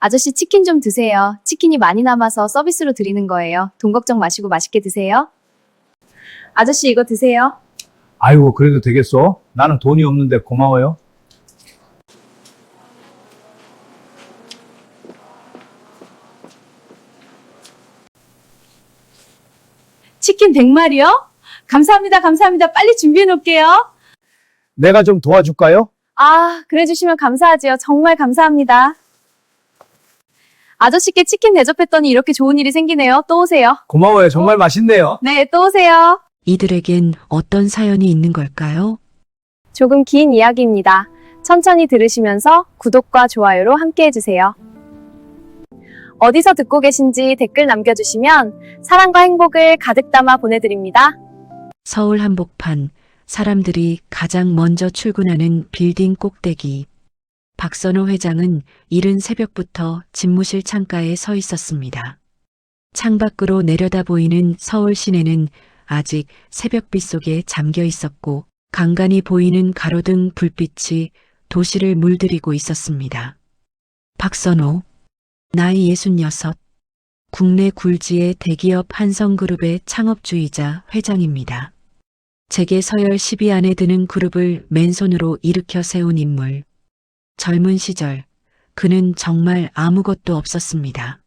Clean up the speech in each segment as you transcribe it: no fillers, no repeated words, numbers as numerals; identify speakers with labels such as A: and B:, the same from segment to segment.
A: 아저씨 치킨 좀 드세요. 치킨이 많이 남아서 서비스로 드리는 거예요. 돈 걱정 마시고 맛있게 드세요. 아저씨 이거 드세요.
B: 아이고, 그래도 되겠어? 나는 돈이 없는데 고마워요.
A: 치킨 100마리요? 감사합니다, 감사합니다. 빨리 준비해 놓을게요.
B: 내가 좀 도와줄까요?
A: 아, 그래 주시면 감사하지요. 정말 감사합니다. 아저씨께 치킨 대접했더니 이렇게 좋은 일이 생기네요. 또 오세요.
B: 고마워요. 정말 맛있네요.
A: 네, 또 오세요.
C: 이들에겐 어떤 사연이 있는 걸까요?
A: 조금 긴 이야기입니다. 천천히 들으시면서 구독과 좋아요로 함께 해주세요. 어디서 듣고 계신지 댓글 남겨주시면 사랑과 행복을 가득 담아 보내드립니다.
C: 서울 한복판, 사람들이 가장 먼저 출근하는 빌딩 꼭대기. 박선호 회장은 이른 새벽부터 집무실 창가에 서 있었습니다. 창밖으로 내려다 보이는 서울 시내는 아직 새벽빛 속에 잠겨 있었고 간간히 보이는 가로등 불빛이 도시를 물들이고 있었습니다. 박선호, 나이 66, 국내 굴지의 대기업 한성그룹의 창업주이자 회장입니다. 재계 서열 10위 안에 드는 그룹을 맨손으로 일으켜 세운 인물. 젊은 시절 그는 정말 아무것도 없었습니다.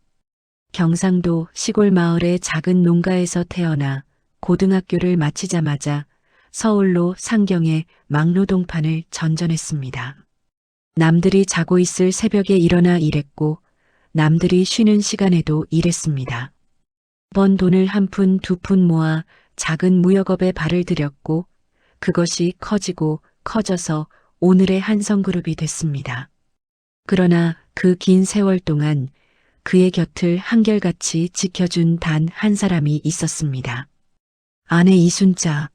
C: 경상도 시골 마을의 작은 농가에서 태어나 고등학교를 마치자마자 서울로 상경해 막노동판을 전전했습니다. 남들이 자고 있을 새벽에 일어나 일했고 남들이 쉬는 시간에도 일했습니다. 번 돈을 한 푼, 두 푼 모아 작은 무역업에 발을 들였고 그것이 커지고 커져서 오늘의 한성그룹이 됐습니다. 그러나 그 긴 세월 동안 그의 곁을 한결같이 지켜준 단 한 사람이 있었습니다. 아내 이순자.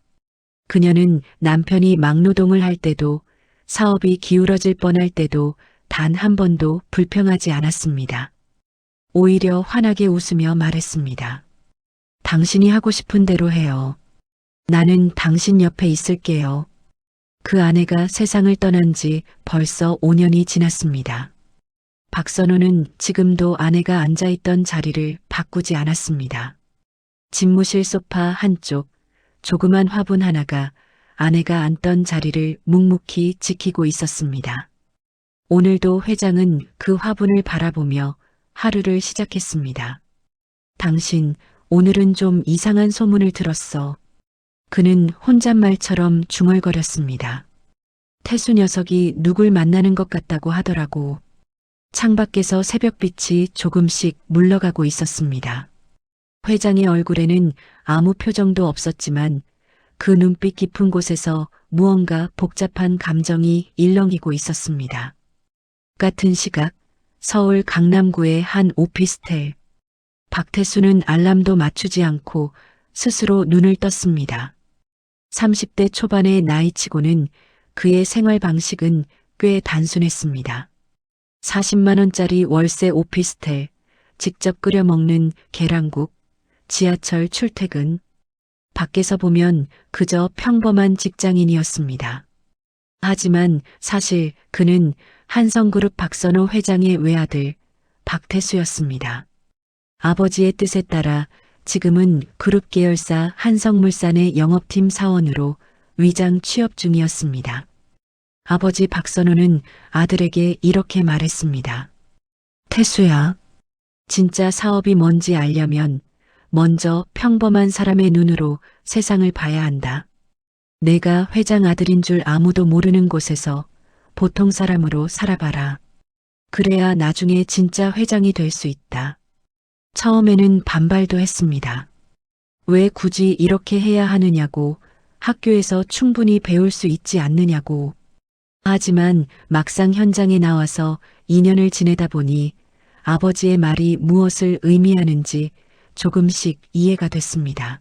C: 그녀는 남편이 막노동을 할 때도 사업이 기울어질 뻔할 때도 단 한 번도 불평하지 않았습니다. 오히려 환하게 웃으며 말했습니다. 당신이 하고 싶은 대로 해요. 나는 당신 옆에 있을게요. 그 아내가 세상을 떠난 지 벌써 5년이 지났습니다. 박선호는 지금도 아내가 앉아있던 자리를 바꾸지 않았습니다. 집무실 소파 한쪽, 조그만 화분 하나가 아내가 앉던 자리를 묵묵히 지키고 있었습니다. 오늘도 회장은 그 화분을 바라보며 하루를 시작했습니다. 당신, 오늘은 좀 이상한 소문을 들었어. 그는 혼잣말처럼 중얼거렸습니다. 태수 녀석이 누굴 만나는 것 같다고 하더라고. 창밖에서 새벽빛이 조금씩 물러가고 있었습니다. 회장의 얼굴에는 아무 표정도 없었지만 그 눈빛 깊은 곳에서 무언가 복잡한 감정이 일렁이고 있었습니다. 같은 시각 서울 강남구의 한 오피스텔. 박태수는 알람도 맞추지 않고 스스로 눈을 떴습니다. 30대 초반의 나이치고는 그의 생활 방식은 꽤 단순했습니다. 40만 원짜리 월세 오피스텔, 직접 끓여 먹는 계란국, 지하철 출퇴근. 밖에서 보면 그저 평범한 직장인이었습니다. 하지만 사실 그는 한성그룹 박선호 회장의 외아들 박태수였습니다. 아버지의 뜻에 따라 지금은 그룹 계열사 한성물산의 영업팀 사원으로 위장 취업 중이었습니다. 아버지 박선호는 아들에게 이렇게 말했습니다. 태수야, 진짜 사업이 뭔지 알려면 먼저 평범한 사람의 눈으로 세상을 봐야 한다. 내가 회장 아들인 줄 아무도 모르는 곳에서 보통 사람으로 살아봐라. 그래야 나중에 진짜 회장이 될 수 있다. 처음에는 반발도 했습니다. 왜 굳이 이렇게 해야 하느냐고, 학교에서 충분히 배울 수 있지 않느냐고. 하지만 막상 현장에 나와서 2년을 지내다 보니 아버지의 말이 무엇을 의미하는지 조금씩 이해가 됐습니다.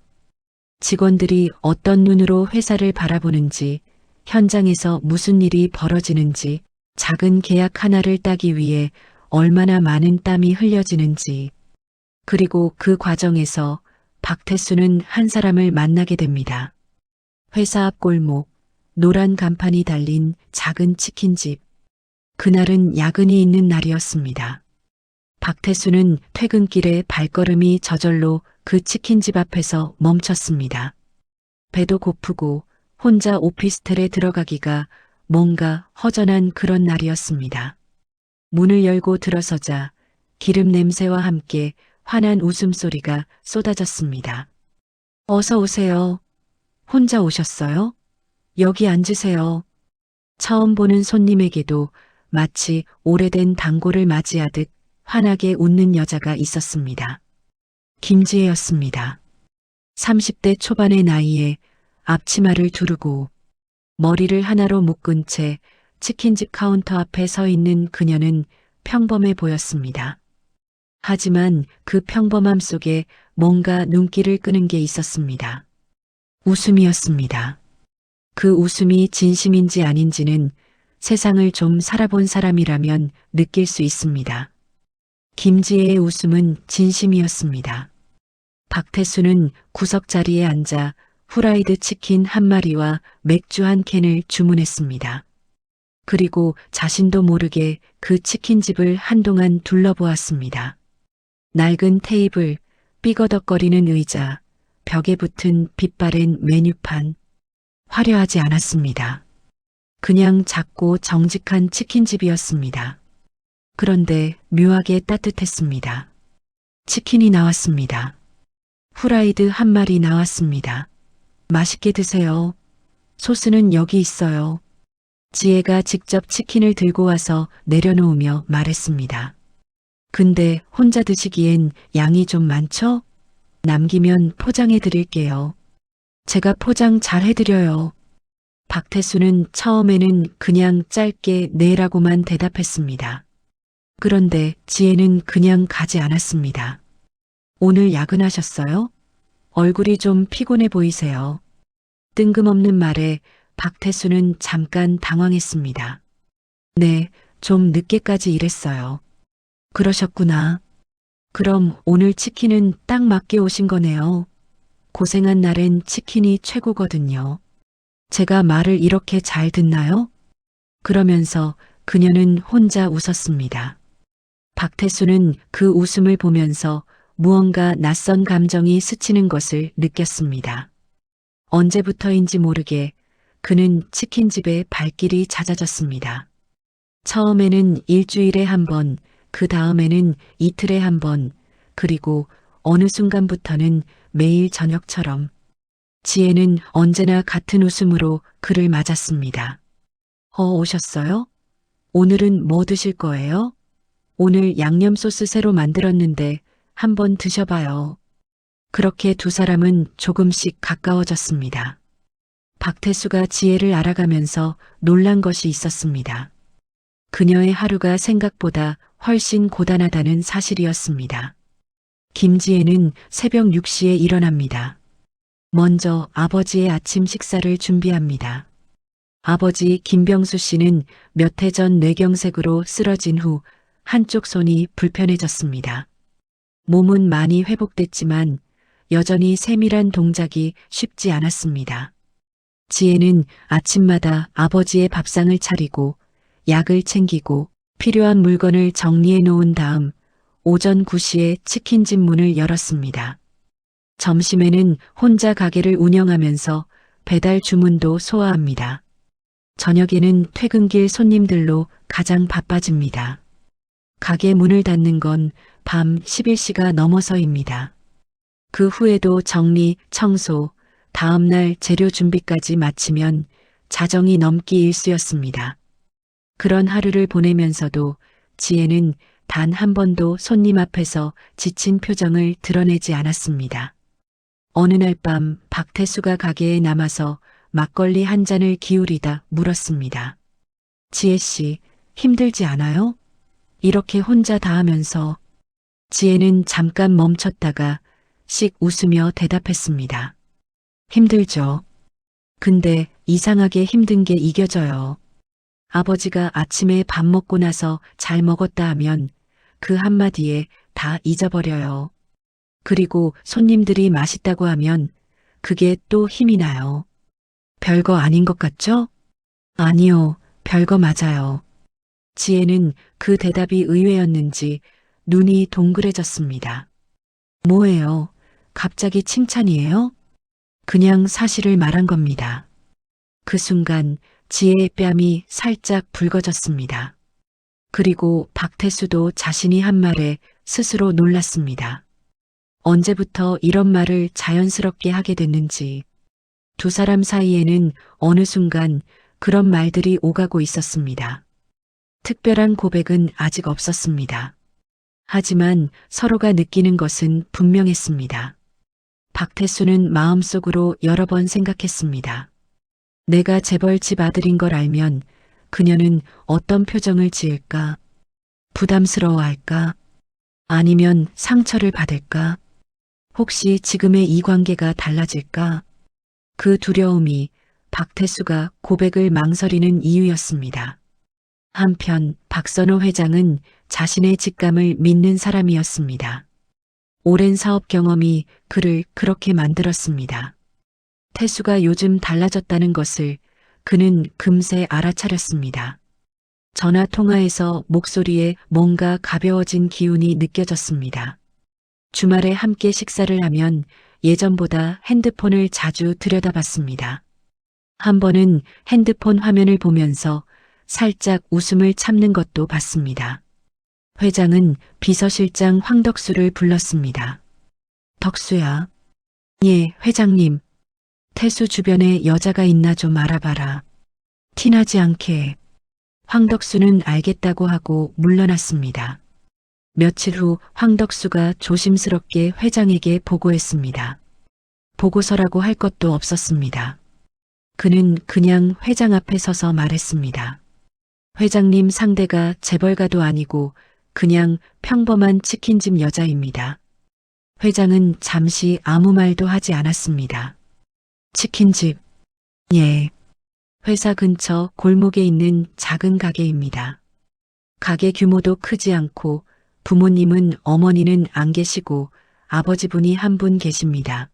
C: 직원들이 어떤 눈으로 회사를 바라보는지, 현장에서 무슨 일이 벌어지는지, 작은 계약 하나를 따기 위해 얼마나 많은 땀이 흘려지는지, 그리고 그 과정에서 박태수는 한 사람을 만나게 됩니다. 회사 앞 골목, 노란 간판이 달린 작은 치킨집. 그날은 야근이 있는 날이었습니다. 박태수는 퇴근길에 발걸음이 저절로 그 치킨집 앞에서 멈췄습니다. 배도 고프고 혼자 오피스텔에 들어가기가 뭔가 허전한 그런 날이었습니다. 문을 열고 들어서자 기름 냄새와 함께 환한 웃음소리가 쏟아졌습니다. 어서 오세요. 혼자 오셨어요? 여기 앉으세요. 처음 보는 손님에게도 마치 오래된 단골을 맞이하듯 환하게 웃는 여자가 있었습니다. 김지혜였습니다. 30대 초반의 나이에 앞치마를 두르고 머리를 하나로 묶은 채 치킨집 카운터 앞에 서 있는 그녀는 평범해 보였습니다. 하지만 그 평범함 속에 뭔가 눈길을 끄는 게 있었습니다. 웃음이었습니다. 그 웃음이 진심인지 아닌지는 세상을 좀 살아본 사람이라면 느낄 수 있습니다. 김지혜의 웃음은 진심이었습니다. 박태수는 구석 자리에 앉아 후라이드 치킨 한 마리와 맥주 한 캔을 주문했습니다. 그리고 자신도 모르게 그 치킨집을 한동안 둘러보았습니다. 낡은 테이블, 삐거덕거리는 의자, 벽에 붙은 빛바랜 메뉴판. 화려하지 않았습니다. 그냥 작고 정직한 치킨집이었습니다. 그런데 묘하게 따뜻했습니다. 치킨이 나왔습니다. 후라이드 한 마리 나왔습니다. 맛있게 드세요. 소스는 여기 있어요. 지혜가 직접 치킨을 들고 와서 내려놓으며 말했습니다. 근데 혼자 드시기엔 양이 좀 많죠? 남기면 포장해 드릴게요. 제가 포장 잘 해드려요. 박태수는 처음에는 그냥 짧게 네라고만 대답했습니다. 그런데 지혜는 그냥 가지 않았습니다. 오늘 야근하셨어요? 얼굴이 좀 피곤해 보이세요. 뜬금없는 말에 박태수는 잠깐 당황했습니다. 네, 좀 늦게까지 일했어요. 그러셨구나. 그럼 오늘 치킨은 딱 맞게 오신 거네요. 고생한 날엔 치킨이 최고거든요. 제가 말을 이렇게 잘 듣나요? 그러면서 그녀는 혼자 웃었습니다. 박태수는 그 웃음을 보면서 무언가 낯선 감정이 스치는 것을 느꼈습니다. 언제부터인지 모르게 그는 치킨집에 발길이 잦아졌습니다. 처음에는 일주일에 한 번, 그 다음에는 이틀에 한 번, 그리고 어느 순간부터는 매일 저녁처럼 지혜는 언제나 같은 웃음으로 그를 맞았습니다. 오셨어요? 오늘은 뭐 드실 거예요? 오늘 양념 소스 새로 만들었는데 한번 드셔봐요. 그렇게 두 사람은 조금씩 가까워졌습니다. 박태수가 지혜를 알아가면서 놀란 것이 있었습니다. 그녀의 하루가 생각보다 훨씬 고단하다는 사실이었습니다. 김지혜는 새벽 6시에 일어납니다. 먼저 아버지의 아침 식사를 준비합니다. 아버지 김병수 씨는 몇 해 전 뇌경색으로 쓰러진 후 한쪽 손이 불편해졌습니다. 몸은 많이 회복됐지만 여전히 세밀한 동작이 쉽지 않았습니다. 지혜는 아침마다 아버지의 밥상을 차리고 약을 챙기고 필요한 물건을 정리해 놓은 다음 오전 9시에 치킨집 문을 열었습니다. 점심에는 혼자 가게를 운영하면서 배달 주문도 소화합니다. 저녁에는 퇴근길 손님들로 가장 바빠집니다. 가게 문을 닫는 건 밤 11시가 넘어서입니다. 그 후에도 정리, 청소, 다음날 재료 준비까지 마치면 자정이 넘기 일쑤였습니다. 그런 하루를 보내면서도 지혜는 단 한 번도 손님 앞에서 지친 표정을 드러내지 않았습니다. 어느 날 밤 박태수가 가게에 남아서 막걸리 한 잔을 기울이다 물었습니다. 지혜 씨, 힘들지 않아요? 이렇게 혼자 다 하면서. 지혜는 잠깐 멈췄다가 씩 웃으며 대답했습니다. 힘들죠. 근데 이상하게 힘든 게 이겨져요. 아버지가 아침에 밥 먹고 나서 잘 먹었다 하면 그 한마디에 다 잊어버려요. 그리고 손님들이 맛있다고 하면 그게 또 힘이 나요. 별거 아닌 것 같죠? 아니요, 별거 맞아요. 지혜는 그 대답이 의외였는지 눈이 동그래졌습니다. 뭐예요? 갑자기 칭찬이에요? 그냥 사실을 말한 겁니다. 그 순간 지혜의 뺨이 살짝 붉어졌습니다. 그리고 박태수도 자신이 한 말에 스스로 놀랐습니다. 언제부터 이런 말을 자연스럽게 하게 됐는지 두 사람 사이에는 어느 순간 그런 말들이 오가고 있었습니다. 특별한 고백은 아직 없었습니다. 하지만 서로가 느끼는 것은 분명했습니다. 박태수는 마음속으로 여러 번 생각했습니다. 내가 재벌 집 아들인 걸 알면 그녀는 어떤 표정을 지을까? 부담스러워할까? 아니면 상처를 받을까? 혹시 지금의 이 관계가 달라질까? 그 두려움이 박태수가 고백을 망설이는 이유였습니다. 한편 박선호 회장은 자신의 직감을 믿는 사람이었습니다. 오랜 사업 경험이 그를 그렇게 만들었습니다. 태수가 요즘 달라졌다는 것을 그는 금세 알아차렸습니다. 전화 통화에서 목소리에 뭔가 가벼워진 기운이 느껴졌습니다. 주말에 함께 식사를 하면 예전보다 핸드폰을 자주 들여다봤습니다. 한 번은 핸드폰 화면을 보면서 살짝 웃음을 참는 것도 봤습니다. 회장은 비서실장 황덕수를 불렀습니다. 덕수야. 예, 회장님. 태수 주변에 여자가 있나 좀 알아봐라. 티나지 않게. 황덕수는 알겠다고 하고 물러났습니다. 며칠 후 황덕수가 조심스럽게 회장에게 보고했습니다. 보고서라고 할 것도 없었습니다. 그는 그냥 회장 앞에 서서 말했습니다. 회장님 상대가 재벌가도 아니고 그냥 평범한 치킨집 여자입니다. 회장은 잠시 아무 말도 하지 않았습니다. 치킨집. 예. 회사 근처 골목에 있는 작은 가게입니다. 가게 규모도 크지 않고 부모님은 어머니는 안 계시고 아버지분이 한 분 계십니다.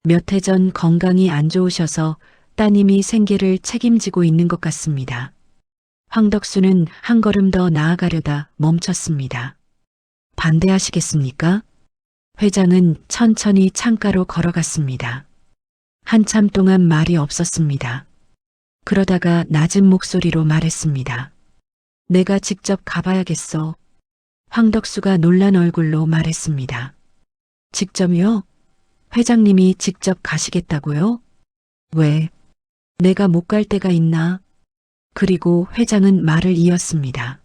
C: 몇 해 전 건강이 안 좋으셔서 따님이 생계를 책임지고 있는 것 같습니다. 황덕수는 한 걸음 더 나아가려다 멈췄습니다. 반대하시겠습니까? 회장은 천천히 창가로 걸어갔습니다. 한참 동안 말이 없었습니다. 그러다가 낮은 목소리로 말했습니다. 내가 직접 가봐야겠어. 황덕수가 놀란 얼굴로 말했습니다. 직접요? 회장님이 직접 가시겠다고요? 왜? 내가 못 갈 데가 있나? 그리고 회장은 말을 이었습니다.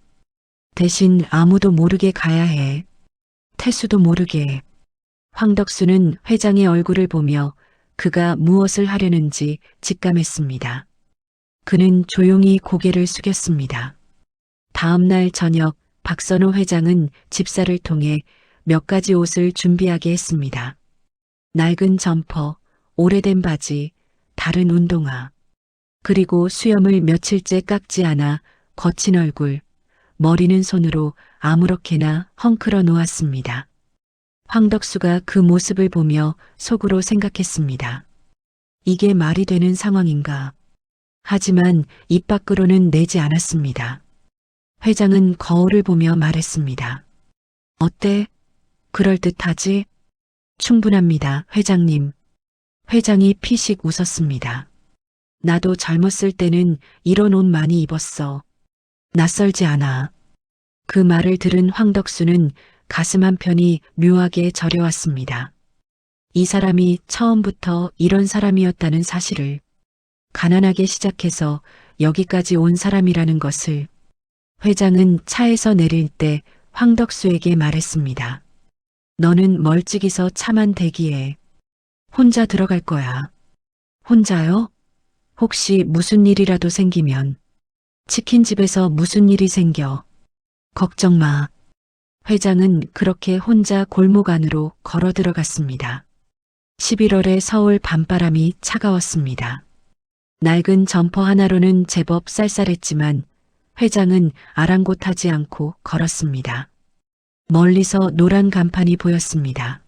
C: 대신 아무도 모르게 가야 해. 태수도 모르게. 황덕수는 회장의 얼굴을 보며 그가 무엇을 하려는지 직감했습니다. 그는 조용히 고개를 숙였습니다. 다음 날 저녁 박선호 회장은 집사를 통해 몇 가지 옷을 준비하게 했습니다. 낡은 점퍼, 오래된 바지, 다른 운동화, 그리고 수염을 며칠째 깎지 않아 거친 얼굴, 머리는 손으로 아무렇게나 헝클어 놓았습니다. 황덕수가 그 모습을 보며 속으로 생각했습니다. 이게 말이 되는 상황인가? 하지만 입 밖으로는 내지 않았습니다. 회장은 거울을 보며 말했습니다. 어때? 그럴듯하지? 충분합니다, 회장님. 회장이 피식 웃었습니다. 나도 젊었을 때는 이런 옷 많이 입었어. 낯설지 않아. 그 말을 들은 황덕수는 가슴 한편이 묘하게 저려왔습니다. 이 사람이 처음부터 이런 사람이었다는 사실을, 가난하게 시작해서 여기까지 온 사람이라는 것을. 회장은 차에서 내릴 때 황덕수에게 말했습니다. 너는 멀찍이서 차만 대기해. 혼자 들어갈 거야. 혼자요? 혹시 무슨 일이라도 생기면. 치킨집에서 무슨 일이 생겨. 걱정 마. 회장은 그렇게 혼자 골목 안으로 걸어 들어갔습니다. 11월의 서울 밤바람이 차가웠습니다. 낡은 점퍼 하나로는 제법 쌀쌀했지만 회장은 아랑곳하지 않고 걸었습니다. 멀리서 노란 간판이 보였습니다.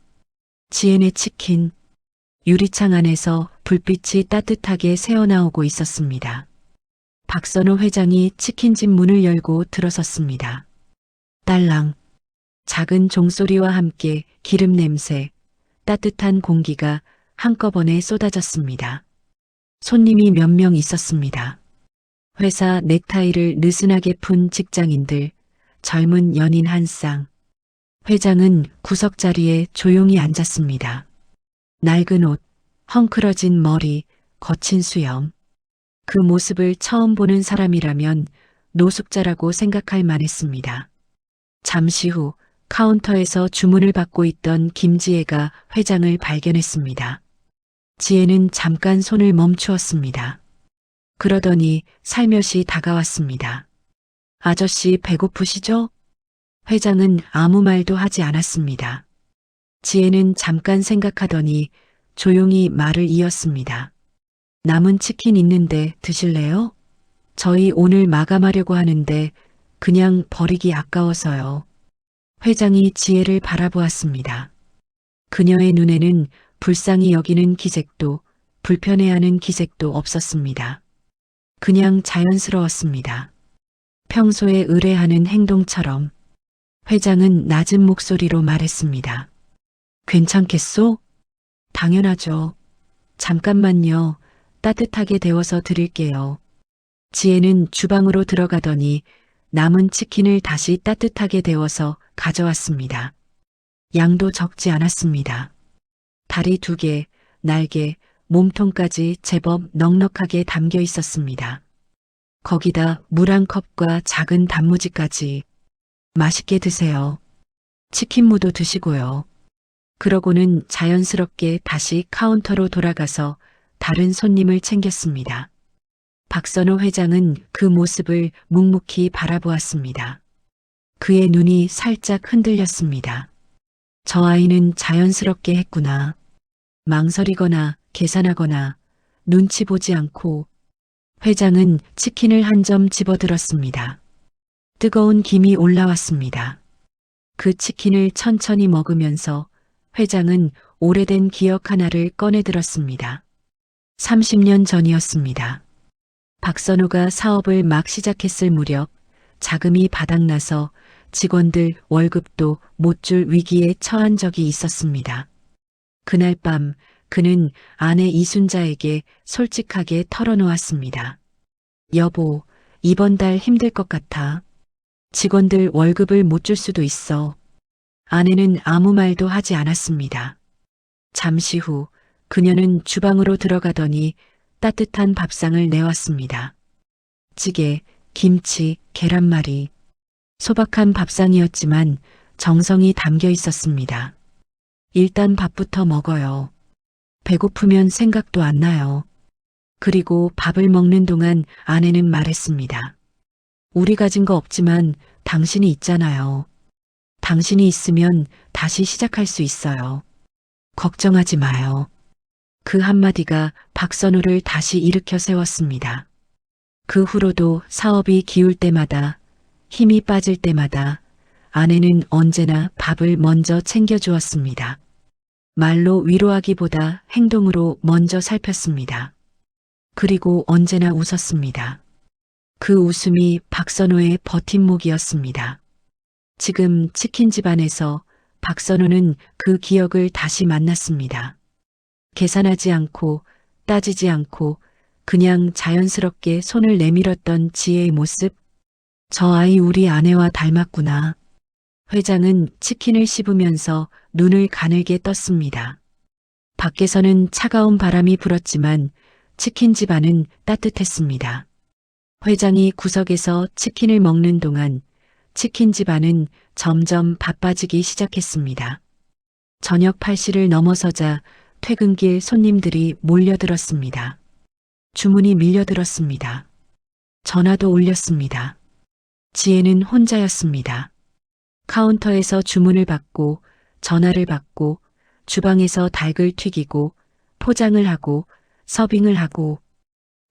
C: 지엔의 치킨. 유리창 안에서 불빛이 따뜻하게 새어나오고 있었습니다. 박선호 회장이 치킨집 문을 열고 들어섰습니다. 딸랑. 작은 종소리와 함께 기름 냄새, 따뜻한 공기가 한꺼번에 쏟아졌습니다. 손님이 몇 명 있었습니다. 회사 넥타이를 느슨하게 푼 직장인들, 젊은 연인 한 쌍. 회장은 구석자리에 조용히 앉았습니다. 낡은 옷, 헝클어진 머리, 거친 수염. 그 모습을 처음 보는 사람이라면 노숙자라고 생각할 만했습니다. 잠시 후 카운터에서 주문을 받고 있던 김지혜가 회장을 발견했습니다. 지혜는 잠깐 손을 멈추었습니다. 그러더니 살며시 다가왔습니다. 아저씨 배고프시죠? 회장은 아무 말도 하지 않았습니다. 지혜는 잠깐 생각하더니 조용히 말을 이었습니다. 남은 치킨 있는데 드실래요? 저희 오늘 마감하려고 하는데 그냥 버리기 아까워서요. 회장이 지혜를 바라보았습니다. 그녀의 눈에는 불쌍히 여기는 기색도 불편해하는 기색도 없었습니다. 그냥 자연스러웠습니다. 평소에 의뢰하는 행동처럼. 회장은 낮은 목소리로 말했습니다. 괜찮겠소? 당연하죠. 잠깐만요. 따뜻하게 데워서 드릴게요. 지혜는 주방으로 들어가더니 남은 치킨을 다시 따뜻하게 데워서 가져왔습니다. 양도 적지 않았습니다. 다리 2개, 날개, 몸통까지 제법 넉넉하게 담겨 있었습니다. 거기다 물 한 컵과 작은 단무지까지. 맛있게 드세요. 치킨무도 드시고요. 그러고는 자연스럽게 다시 카운터로 돌아가서 다른 손님을 챙겼습니다. 박선호 회장은 그 모습을 묵묵히 바라보았습니다. 그의 눈이 살짝 흔들렸습니다. 저 아이는 자연스럽게 했구나. 망설이거나 계산하거나 눈치 보지 않고. 회장은 치킨을 한 점 집어들었습니다. 뜨거운 김이 올라왔습니다. 그 치킨을 천천히 먹으면서 회장은 오래된 기억 하나를 꺼내들었습니다. 30년 전이었습니다. 박선호가 사업을 막 시작했을 무렵 자금이 바닥나서 직원들 월급도 못 줄 위기에 처한 적이 있었습니다. 그날 밤 그는 아내 이순자에게 솔직하게 털어놓았습니다. 여보, 이번 달 힘들 것 같아. 직원들 월급을 못 줄 수도 있어. 아내는 아무 말도 하지 않았습니다. 잠시 후 그녀는 주방으로 들어가더니 따뜻한 밥상을 내왔습니다. 찌개, 김치, 계란말이. 소박한 밥상이었지만 정성이 담겨 있었습니다. 일단 밥부터 먹어요. 배고프면 생각도 안 나요. 그리고 밥을 먹는 동안 아내는 말했습니다. 우리 가진 거 없지만 당신이 있잖아요. 당신이 있으면 다시 시작할 수 있어요. 걱정하지 마요. 그 한마디가 박선호를 다시 일으켜 세웠습니다. 그 후로도 사업이 기울 때마다, 힘이 빠질 때마다 아내는 언제나 밥을 먼저 챙겨주었습니다. 말로 위로하기보다 행동으로 먼저 살폈습니다. 그리고 언제나 웃었습니다. 그 웃음이 박선호의 버팀목이었습니다. 지금 치킨집 안에서 박선호는 그 기억을 다시 만났습니다. 계산하지 않고 따지지 않고 그냥 자연스럽게 손을 내밀었던 지혜의 모습. 저 아이 우리 아내와 닮았구나. 회장은 치킨을 씹으면서 눈을 가늘게 떴습니다. 밖에서는 차가운 바람이 불었지만 치킨집 안은 따뜻했습니다. 회장이 구석에서 치킨을 먹는 동안 치킨집 안은 점점 바빠지기 시작했습니다. 저녁 8시를 넘어서자 퇴근길 손님들이 몰려들었습니다. 주문이 밀려들었습니다. 전화도 울렸습니다. 지혜는 혼자였습니다. 카운터에서 주문을 받고 전화를 받고 주방에서 닭을 튀기고 포장을 하고 서빙을 하고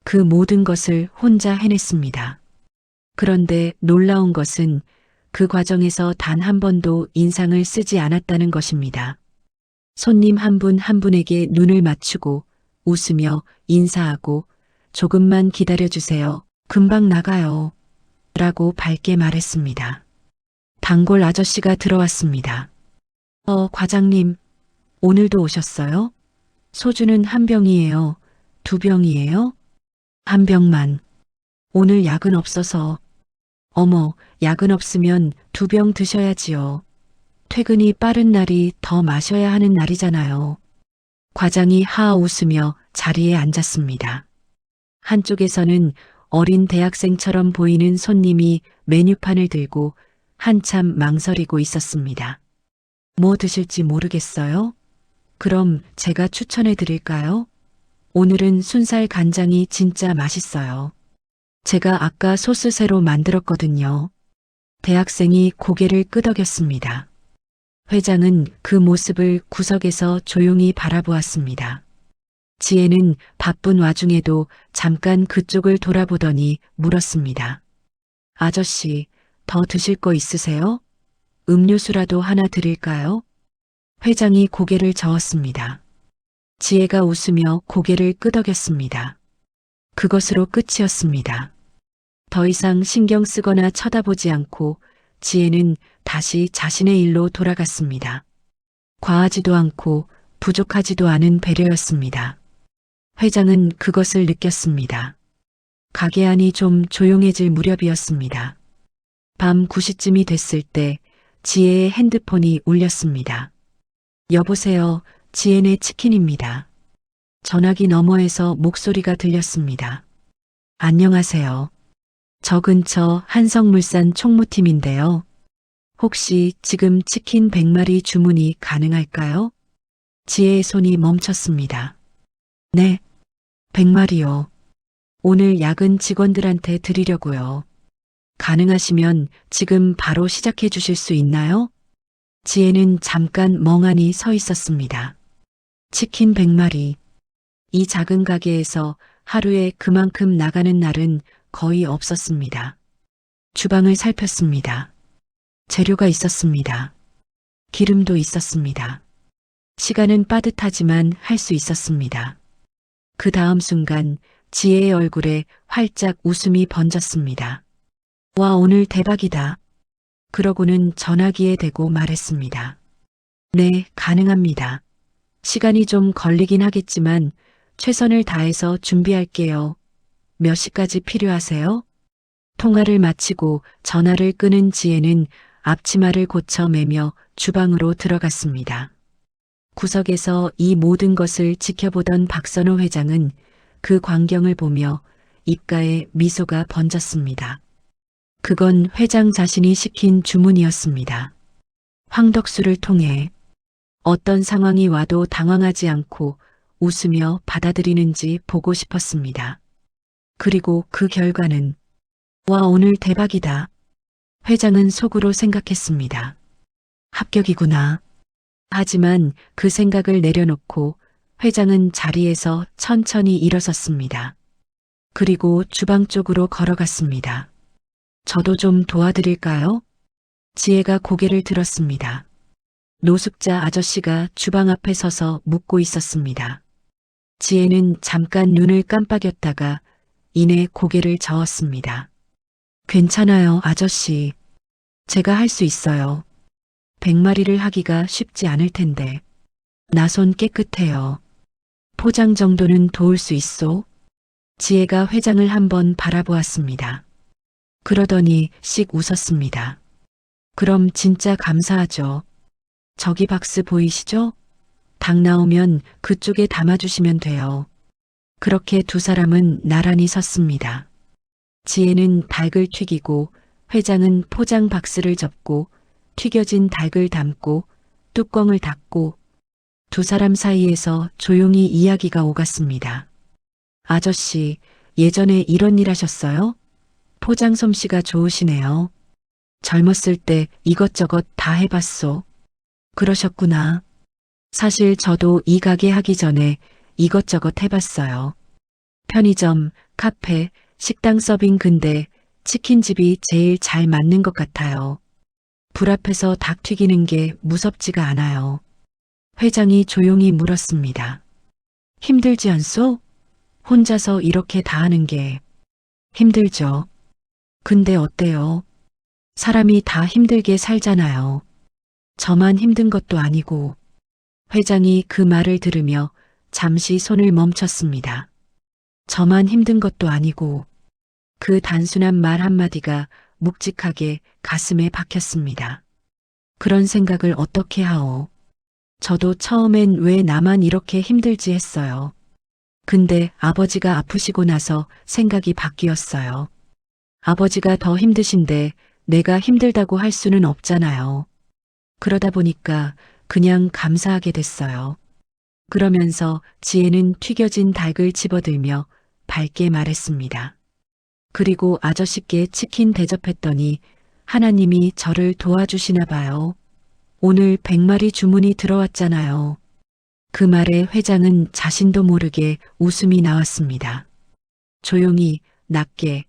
C: 그 모든 것을 혼자 해냈습니다. 그런데 놀라운 것은 그 과정에서 단 한 번도 인상을 쓰지 않았다는 것입니다. 손님 한 분 한 분에게 눈을 맞추고 웃으며 인사하고 조금만 기다려주세요. 금방 나가요. 라고 밝게 말했습니다. 단골 아저씨가 들어왔습니다. 과장님, 오늘도 오셨어요? 소주는 한 병이에요? 두 병이에요? 한 병만. 오늘 약은 없어서. 어머, 약은 없으면 두 병 드셔야지요. 퇴근이 빠른 날이 더 마셔야 하는 날이잖아요. 과장이 하아 웃으며 자리에 앉았습니다. 한쪽에서는 어린 대학생처럼 보이는 손님이 메뉴판을 들고 한참 망설이고 있었습니다. 뭐 드실지 모르겠어요? 그럼 제가 추천해 드릴까요? 오늘은 순살 간장이 진짜 맛있어요. 제가 아까 소스 새로 만들었거든요. 대학생이 고개를 끄덕였습니다. 회장은 그 모습을 구석에서 조용히 바라보았습니다. 지혜는 바쁜 와중에도 잠깐 그쪽을 돌아보더니 물었습니다. 아저씨, 더 드실 거 있으세요? 음료수라도 하나 드릴까요? 회장이 고개를 저었습니다. 지혜가 웃으며 고개를 끄덕였습니다. 그것으로 끝이었습니다. 더 이상 신경 쓰거나 쳐다보지 않고 지혜는 다시 자신의 일로 돌아갔습니다. 과하지도 않고 부족하지도 않은 배려였습니다. 회장은 그것을 느꼈습니다. 가게 안이 좀 조용해질 무렵이었습니다. 밤 9시쯤이 됐을 때 지혜의 핸드폰이 울렸습니다. 여보세요, 지혜네 치킨입니다. 전화기 너머에서 목소리가 들렸습니다. 안녕하세요. 저 근처 한성물산 총무팀인데요. 혹시 지금 치킨 100마리 주문이 가능할까요? 지혜의 손이 멈췄습니다. 네, 100마리요. 오늘 야근 직원들한테 드리려고요. 가능하시면 지금 바로 시작해 주실 수 있나요? 지혜는 잠깐 멍하니 서 있었습니다. 치킨 100마리. 이 작은 가게에서 하루에 그만큼 나가는 날은 거의 없었습니다. 주방을 살폈습니다. 재료가 있었습니다. 기름도 있었습니다. 시간은 빠듯하지만 할 수 있었습니다. 그 다음 순간 지혜의 얼굴에 활짝 웃음이 번졌습니다. 와, 오늘 대박이다. 그러고는 전화기에 대고 말했습니다. 네, 가능합니다. 시간이 좀 걸리긴 하겠지만 최선을 다해서 준비할게요. 몇 시까지 필요하세요? 통화를 마치고 전화를 끄는 지혜는 앞치마를 고쳐 매며 주방으로 들어갔습니다. 구석에서 이 모든 것을 지켜보던 박선호 회장은 그 광경을 보며 입가에 미소가 번졌습니다. 그건 회장 자신이 시킨 주문이었습니다. 황덕수를 통해 어떤 상황이 와도 당황하지 않고 웃으며 받아들이는지 보고 싶었습니다. 그리고 그 결과는 와, 오늘 대박이다. 회장은 속으로 생각했습니다. 합격이구나. 하지만 그 생각을 내려놓고 회장은 자리에서 천천히 일어섰습니다. 그리고 주방 쪽으로 걸어갔습니다. 저도 좀 도와드릴까요? 지혜가 고개를 들었습니다. 노숙자 아저씨가 주방 앞에 서서 묻고 있었습니다. 지혜는 잠깐 눈을 깜빡였다가 이내 고개를 저었습니다. 괜찮아요, 아저씨. 제가 할 수 있어요. 100마리를 하기가 쉽지 않을 텐데. 나 손 깨끗해요. 포장 정도는 도울 수 있소? 지혜가 회장을 한번 바라보았습니다. 그러더니 씩 웃었습니다. 그럼 진짜 감사하죠. 저기 박스 보이시죠? 닭 나오면 그쪽에 담아주시면 돼요. 그렇게 두 사람은 나란히 섰습니다. 지혜는 닭을 튀기고 회장은 포장 박스를 접고 튀겨진 닭을 담고 뚜껑을 닫고 두 사람 사이에서 조용히 이야기가 오갔습니다. 아저씨, 예전에 이런 일 하셨어요? 포장 솜씨가 좋으시네요. 젊었을 때 이것저것 다 해봤소. 그러셨구나. 사실 저도 이 가게 하기 전에 이것저것 해봤어요. 편의점, 카페, 식당 서빙. 근데 치킨집이 제일 잘 맞는 것 같아요. 불 앞에서 닭 튀기는 게 무섭지가 않아요. 회장이 조용히 물었습니다. 힘들지 않소? 혼자서 이렇게 다 하는 게 힘들죠. 근데 어때요? 사람이 다 힘들게 살잖아요. 저만 힘든 것도 아니고. 회장이 그 말을 들으며 잠시 손을 멈췄습니다. 저만 힘든 것도 아니고. 그 단순한 말 한마디가 묵직하게 가슴에 박혔습니다. 그런 생각을 어떻게 하오? 저도 처음엔 왜 나만 이렇게 힘들지 했어요. 근데 아버지가 아프시고 나서 생각이 바뀌었어요. 아버지가 더 힘드신데 내가 힘들다고 할 수는 없잖아요. 그러다 보니까 그냥 감사하게 됐어요. 그러면서 지혜는 튀겨진 닭을 집어들며 밝게 말했습니다. 그리고 아저씨께 치킨 대접했더니 하나님이 저를 도와주시나 봐요. 오늘 100마리 주문이 들어왔잖아요. 그 말에 회장은 자신도 모르게 웃음이 나왔습니다. 조용히, 낮게,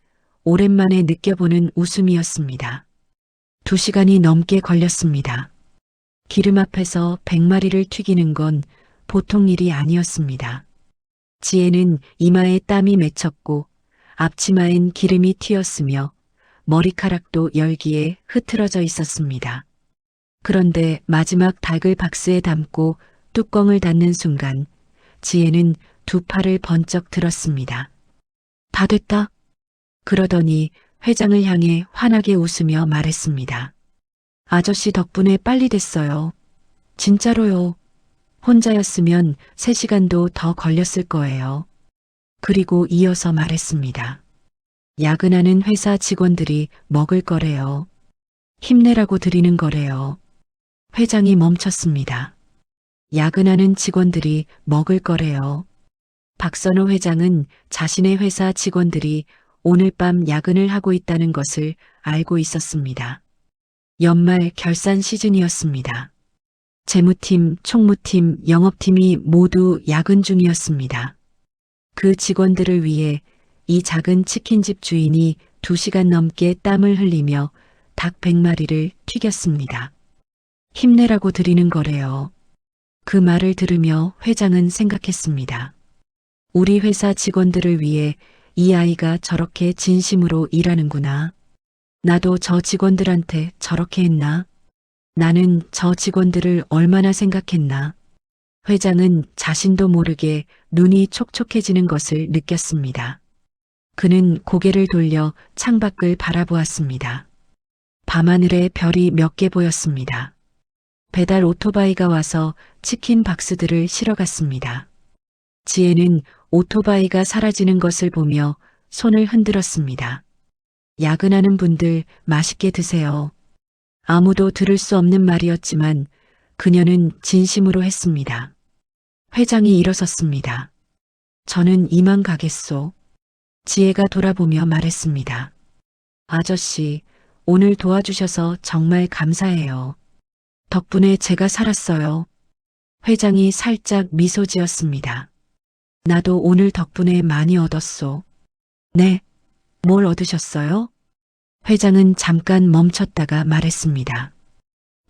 C: 오랜만에 느껴보는 웃음이었습니다. 2시간이 넘게 걸렸습니다. 기름 앞에서 100마리를 튀기는 건 보통 일이 아니었습니다. 지혜는 이마에 땀이 맺혔고 앞치마엔 기름이 튀었으며 머리카락도 열기에 흐트러져 있었습니다. 그런데 마지막 닭을 박스에 담고 뚜껑을 닫는 순간 지혜는 두 팔을 번쩍 들었습니다. 다 됐다. 그러더니 회장을 향해 환하게 웃으며 말했습니다. 아저씨 덕분에 빨리 됐어요. 진짜로요. 혼자였으면 3시간도 더 걸렸을 거예요. 그리고 이어서 말했습니다. 야근하는 회사 직원들이 먹을 거래요. 힘내라고 드리는 거래요. 회장이 멈췄습니다. 야근하는 직원들이 먹을 거래요. 박선호 회장은 자신의 회사 직원들이 오늘 밤 야근을 하고 있다는 것을 알고 있었습니다. 연말 결산 시즌이었습니다. 재무팀, 총무팀, 영업팀이 모두 야근 중이었습니다. 그 직원들을 위해 이 작은 치킨집 주인이 2시간 넘게 땀을 흘리며 닭 100마리를 튀겼습니다. 힘내라고 드리는 거래요. 그 말을 들으며 회장은 생각했습니다. 우리 회사 직원들을 위해 이 아이가 저렇게 진심으로 일하는구나. 나도 저 직원들한테 저렇게 했나? 나는 저 직원들을 얼마나 생각했나? 회장은 자신도 모르게 눈이 촉촉해지는 것을 느꼈습니다. 그는 고개를 돌려 창밖을 바라보았습니다. 밤하늘에 별이 몇 개 보였습니다. 배달 오토바이가 와서 치킨 박스들을 실어갔습니다. 지혜는 오토바이가 사라지는 것을 보며 손을 흔들었습니다. 야근하는 분들 맛있게 드세요. 아무도 들을 수 없는 말이었지만 그녀는 진심으로 했습니다. 회장이 일어섰습니다. 저는 이만 가겠소. 지혜가 돌아보며 말했습니다. 아저씨, 오늘 도와주셔서 정말 감사해요. 덕분에 제가 살았어요. 회장이 살짝 미소 지었습니다. 나도 오늘 덕분에 많이 얻었소. 네, 뭘 얻으셨어요? 회장은 잠깐 멈췄다가 말했습니다.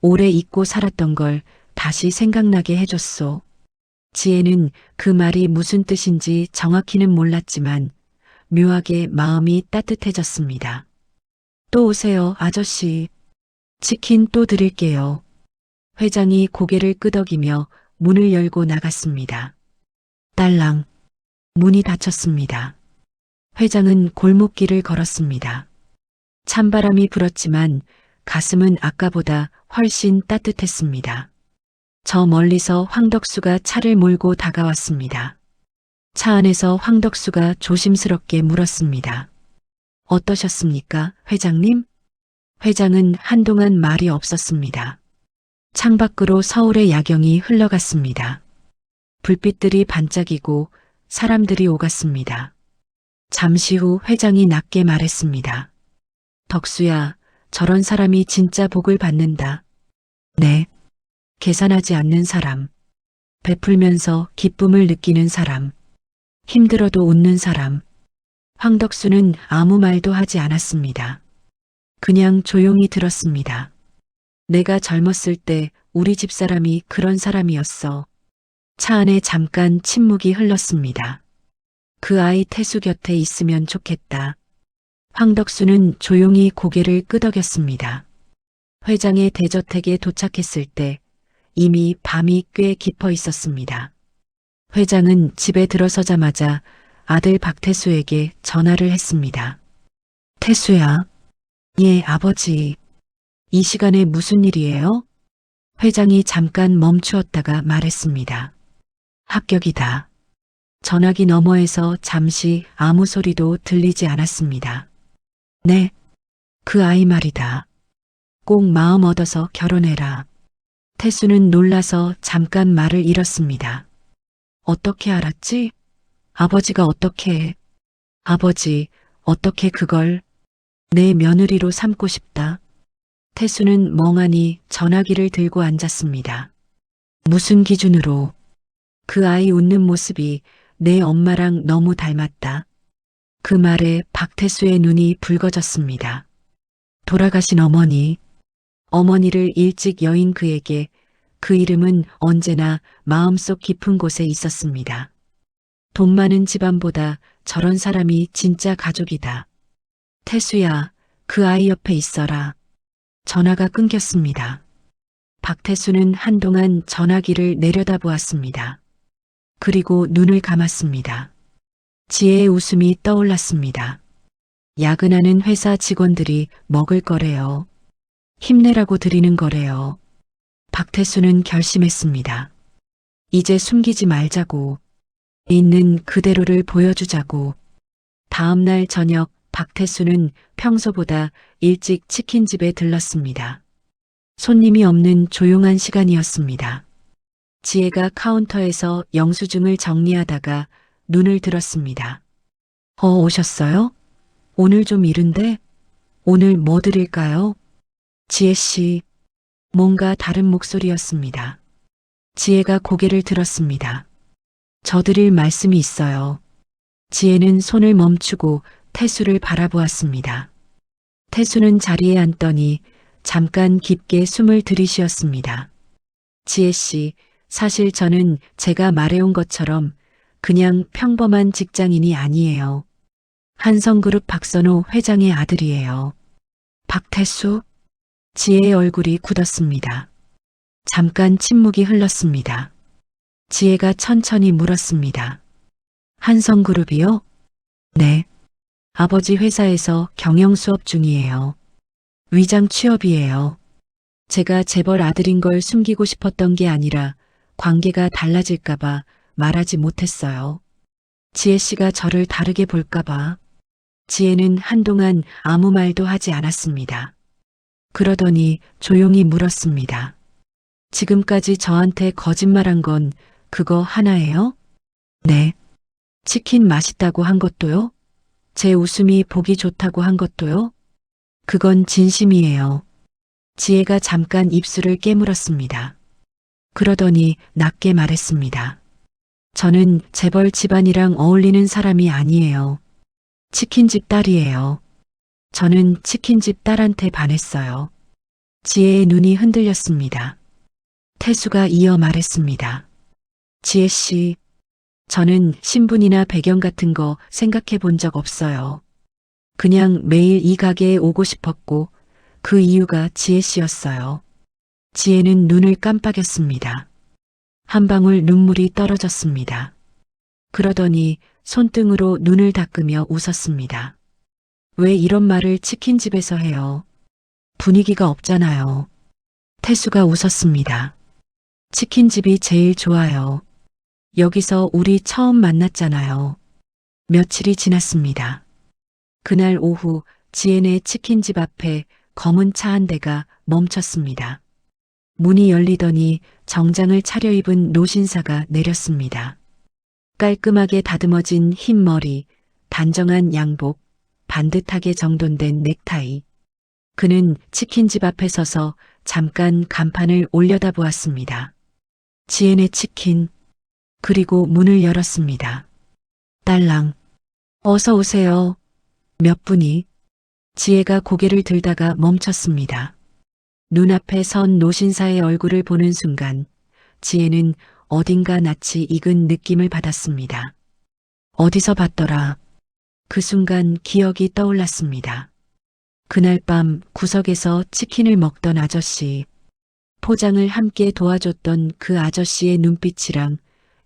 C: 오래 잊고 살았던 걸 다시 생각나게 해줬소. 지혜는 그 말이 무슨 뜻인지 정확히는 몰랐지만 묘하게 마음이 따뜻해졌습니다. 또 오세요, 아저씨. 치킨 또 드릴게요. 회장이 고개를 끄덕이며 문을 열고 나갔습니다. 딸랑. 문이 닫혔습니다. 회장은 골목길을 걸었습니다. 찬바람이 불었지만 가슴은 아까보다 훨씬 따뜻했습니다. 저 멀리서 황덕수가 차를 몰고 다가왔습니다. 차 안에서 황덕수가 조심스럽게 물었습니다. 어떠셨습니까, 회장님? 회장은 한동안 말이 없었습니다. 창밖으로 서울의 야경이 흘러갔습니다. 불빛들이 반짝이고 사람들이 오갔습니다. 잠시 후 회장이 낮게 말했습니다. 덕수야, 저런 사람이 진짜 복을 받는다. 네. 계산하지 않는 사람. 베풀면서 기쁨을 느끼는 사람. 힘들어도 웃는 사람. 황덕수는 아무 말도 하지 않았습니다. 그냥 조용히 들었습니다. 내가 젊었을 때 우리 집사람이 그런 사람이었어. 차 안에 잠깐 침묵이 흘렀습니다. 그 아이 태수 곁에 있으면 좋겠다. 황덕수는 조용히 고개를 끄덕였습니다. 회장의 대저택에 도착했을 때 이미 밤이 꽤 깊어 있었습니다. 회장은 집에 들어서자마자 아들 박태수에게 전화를 했습니다. 태수야. 예, 아버지. 이 시간에 무슨 일이에요? 회장이 잠깐 멈추었다가 말했습니다. 합격이다. 전화기 너머에서 잠시 아무 소리도 들리지 않았습니다. 네, 그 아이 말이다. 꼭 마음 얻어서 결혼해라. 태수는 놀라서 잠깐 말을 잃었습니다. 어떻게 알았지? 아버지가 어떻게... 아버지, 어떻게 그걸 내 며느리로 삼고 싶다. 태수는 멍하니 전화기를 들고 앉았습니다. 무슨 기준으로? 그 아이 웃는 모습이 내 엄마랑 너무 닮았다. 그 말에 박태수의 눈이 붉어졌습니다. 돌아가신 어머니, 어머니를 일찍 여인 그에게 그 이름은 언제나 마음속 깊은 곳에 있었습니다. 돈 많은 집안보다 저런 사람이 진짜 가족이다. 태수야, 그 아이 옆에 있어라. 전화가 끊겼습니다. 박태수는 한동안 전화기를 내려다보았습니다. 그리고 눈을 감았습니다. 지혜의 웃음이 떠올랐습니다. 야근하는 회사 직원들이 먹을 거래요. 힘내라고 드리는 거래요. 박태수는 결심했습니다. 이제 숨기지 말자고. 있는 그대로를 보여주자고. 다음 날 저녁 박태수는 평소보다 일찍 치킨집에 들렀습니다. 손님이 없는 조용한 시간이었습니다. 지혜가 카운터에서 영수증을 정리하다가 눈을 들었습니다. 오셨어요? 오늘 좀 이른데? 오늘 뭐 드릴까요? 지혜 씨, 뭔가 다른 목소리였습니다. 지혜가 고개를 들었습니다. 저 드릴 말씀이 있어요. 지혜는 손을 멈추고 태수를 바라보았습니다. 태수는 자리에 앉더니 잠깐 깊게 숨을 들이쉬었습니다. 지혜 씨, 사실 저는 제가 말해온 것처럼 그냥 평범한 직장인이 아니에요. 한성그룹 박선호 회장의 아들이에요. 박태수? 지혜의 얼굴이 굳었습니다. 잠깐 침묵이 흘렀습니다. 지혜가 천천히 물었습니다. 한성그룹이요? 네. 아버지 회사에서 경영 수업 중이에요. 위장 취업이에요. 제가 재벌 아들인 걸 숨기고 싶었던 게 아니라 관계가 달라질까봐 말하지 못했어요. 지혜 씨가 저를 다르게 볼까봐. 지혜는 한동안 아무 말도 하지 않았습니다. 그러더니 조용히 물었습니다. 지금까지 저한테 거짓말한 건 그거 하나예요? 네. 치킨 맛있다고 한 것도요? 제 웃음이 보기 좋다고 한 것도요? 그건 진심이에요. 지혜가 잠깐 입술을 깨물었습니다. 그러더니 낮게 말했습니다. 저는 재벌 집안이랑 어울리는 사람이 아니에요. 치킨집 딸이에요. 저는 치킨집 딸한테 반했어요. 지혜의 눈이 흔들렸습니다. 태수가 이어 말했습니다. 지혜 씨, 저는 신분이나 배경 같은 거 생각해 본 적 없어요. 그냥 매일 이 가게에 오고 싶었고 그 이유가 지혜 씨였어요. 지혜는 눈을 깜빡였습니다. 한 방울 눈물이 떨어졌습니다. 그러더니 손등으로 눈을 닦으며 웃었습니다. 왜 이런 말을 치킨집에서 해요? 분위기가 없잖아요. 태수가 웃었습니다. 치킨집이 제일 좋아요. 여기서 우리 처음 만났잖아요. 며칠이 지났습니다. 그날 오후 지혜네 치킨집 앞에 검은 차 한 대가 멈췄습니다. 문이 열리더니 정장을 차려입은 노신사가 내렸습니다. 깔끔하게 다듬어진 흰 머리, 단정한 양복, 반듯하게 정돈된 넥타이. 그는 치킨집 앞에 서서 잠깐 간판을 올려다보았습니다. 지혜네 치킨. 그리고 문을 열었습니다. 딸랑. 어서 오세요. 몇 분이? 지혜가 고개를 들다가 멈췄습니다. 눈앞에 선 노신사의 얼굴을 보는 순간 지혜는 어딘가 낯이 익은 느낌을 받았습니다. 어디서 봤더라? 그 순간 기억이 떠올랐습니다. 그날 밤 구석에서 치킨을 먹던 아저씨, 포장을 함께 도와줬던 그 아저씨의 눈빛이랑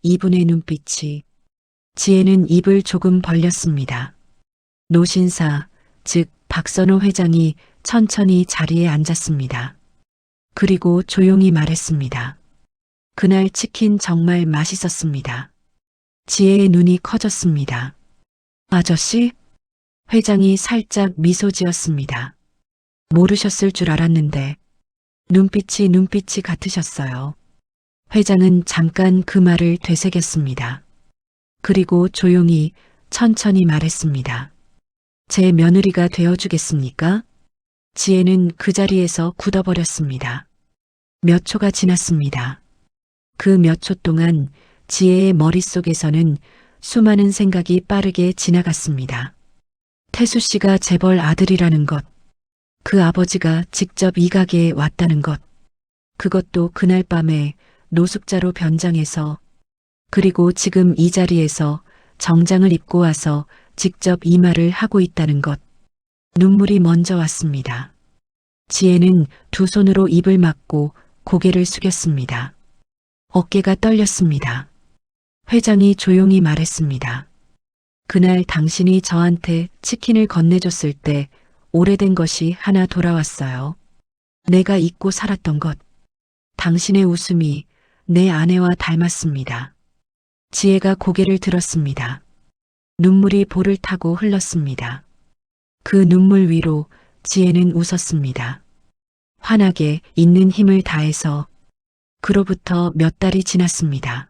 C: 이분의 눈빛이. 지혜는 입을 조금 벌렸습니다. 노신사, 즉 박선호 회장이 천천히 자리에 앉았습니다. 그리고 조용히 말했습니다. 그날 치킨 정말 맛있었습니다. 지혜의 눈이 커졌습니다. 아저씨? 회장이 살짝 미소 지었습니다. 모르셨을 줄 알았는데 눈빛이 같으셨어요. 회장은 잠깐 그 말을 되새겼습니다. 그리고 조용히 천천히 말했습니다. 제 며느리가 되어주겠습니까? 지혜는 그 자리에서 굳어버렸습니다. 몇 초가 지났습니다. 그 몇 초 동안 지혜의 머릿속에서는 수많은 생각이 빠르게 지나갔습니다. 태수 씨가 재벌 아들이라는 것, 그 아버지가 직접 이 가게에 왔다는 것, 그것도 그날 밤에 노숙자로 변장해서, 그리고 지금 이 자리에서 정장을 입고 와서 직접 이 말을 하고 있다는 것. 눈물이 먼저 왔습니다. 지혜는 두 손으로 입을 막고 고개를 숙였습니다. 어깨가 떨렸습니다. 회장이 조용히 말했습니다. 그날 당신이 저한테 치킨을 건네줬을 때 오래된 것이 하나 돌아왔어요. 내가 잊고 살았던 것. 당신의 웃음이 내 아내와 닮았습니다. 지혜가 고개를 들었습니다. 눈물이 볼을 타고 흘렀습니다. 그 눈물 위로 지혜는 웃었습니다. 환하게 있는 힘을 다해서. 그로부터 몇 달이 지났습니다.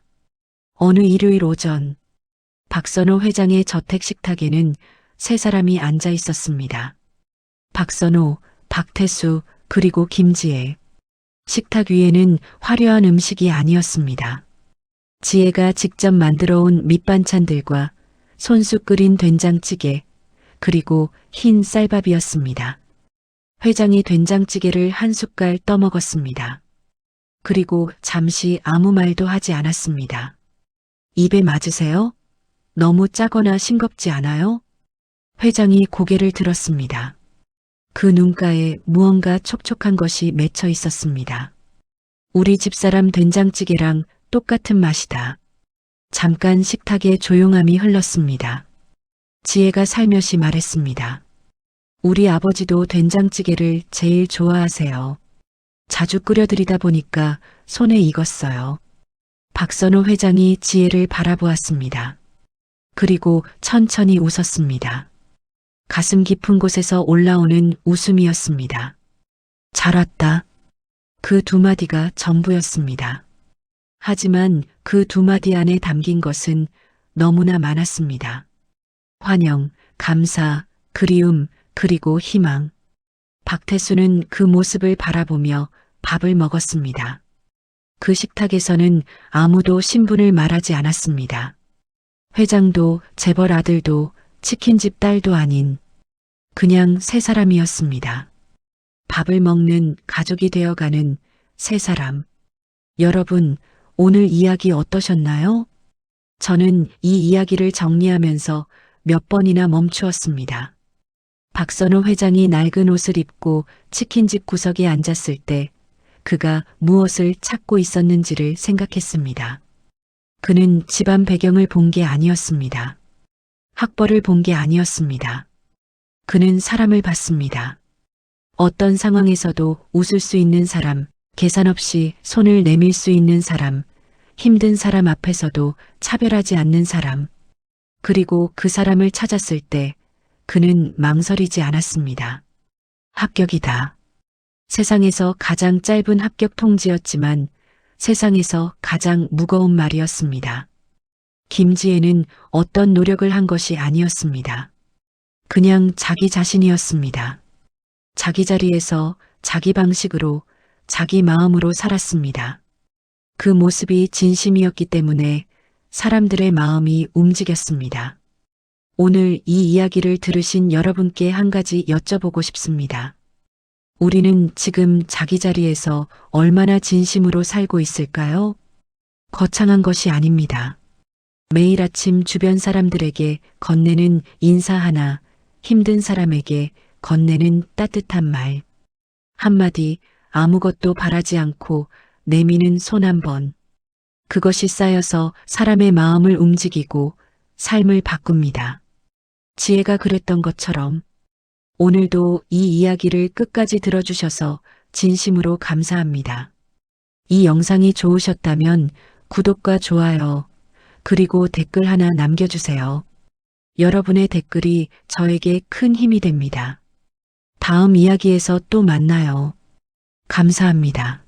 C: 어느 일요일 오전, 박선호 회장의 저택 식탁에는 세 사람이 앉아 있었습니다. 박선호, 박태수, 그리고 김지혜. 식탁 위에는 화려한 음식이 아니었습니다. 지혜가 직접 만들어 온 밑반찬들과 손수 끓인 된장찌개, 그리고 흰 쌀밥이었습니다. 회장이 된장찌개를 한 숟갈 떠먹었습니다. 그리고 잠시 아무 말도 하지 않았습니다. 입에 맞으세요? 너무 짜거나 싱겁지 않아요? 회장이 고개를 들었습니다. 그 눈가에 무언가 촉촉한 것이 맺혀 있었습니다. 우리 집사람 된장찌개랑 똑같은 맛이다. 잠깐 식탁에 조용함이 흘렀습니다. 지혜가 살며시 말했습니다. 우리 아버지도 된장찌개를 제일 좋아하세요. 자주 끓여드리다 보니까 손에 익었어요. 박선호 회장이 지혜를 바라보았습니다. 그리고 천천히 웃었습니다. 가슴 깊은 곳에서 올라오는 웃음이었습니다. 잘 왔다. 그 두 마디가 전부였습니다. 하지만 그 두 마디 안에 담긴 것은 너무나 많았습니다. 환영, 감사, 그리움, 그리고 희망. 박태수는 그 모습을 바라보며 밥을 먹었습니다. 그 식탁에서는 아무도 신분을 말하지 않았습니다. 회장도 재벌 아들도 치킨집 딸도 아닌 그냥 세 사람이었습니다. 밥을 먹는 가족이 되어가는 세 사람. 여러분, 오늘 이야기 어떠셨나요? 저는 이 이야기를 정리하면서 몇 번이나 멈추었습니다. 박선호 회장이 낡은 옷을 입고 치킨집 구석에 앉았을 때 그가 무엇을 찾고 있었는지를 생각했습니다. 그는 집안 배경을 본 게 아니었습니다. 학벌을 본 게 아니었습니다. 그는 사람을 봤습니다. 어떤 상황에서도 웃을 수 있는 사람, 계산 없이 손을 내밀 수 있는 사람, 힘든 사람 앞에서도 차별하지 않는 사람. 그리고 그 사람을 찾았을 때 그는 망설이지 않았습니다. 합격이다. 세상에서 가장 짧은 합격 통지였지만 세상에서 가장 무거운 말이었습니다. 김지혜는 어떤 노력을 한 것이 아니었습니다. 그냥 자기 자신이었습니다. 자기 자리에서 자기 방식으로 자기 마음으로 살았습니다. 그 모습이 진심이었기 때문에 사람들의 마음이 움직였습니다. 오늘 이 이야기를 들으신 여러분께 한 가지 여쭤보고 싶습니다. 우리는 지금 자기 자리에서 얼마나 진심으로 살고 있을까요? 거창한 것이 아닙니다. 매일 아침 주변 사람들에게 건네는 인사 하나, 힘든 사람에게 건네는 따뜻한 말. 한마디 아무것도 바라지 않고 내미는 손 한 번. 그것이 쌓여서 사람의 마음을 움직이고 삶을 바꿉니다. 지혜가 그랬던 것처럼 오늘도 이 이야기를 끝까지 들어주셔서 진심으로 감사합니다. 이 영상이 좋으셨다면 구독과 좋아요, 그리고 댓글 하나 남겨주세요. 여러분의 댓글이 저에게 큰 힘이 됩니다. 다음 이야기에서 또 만나요. 감사합니다.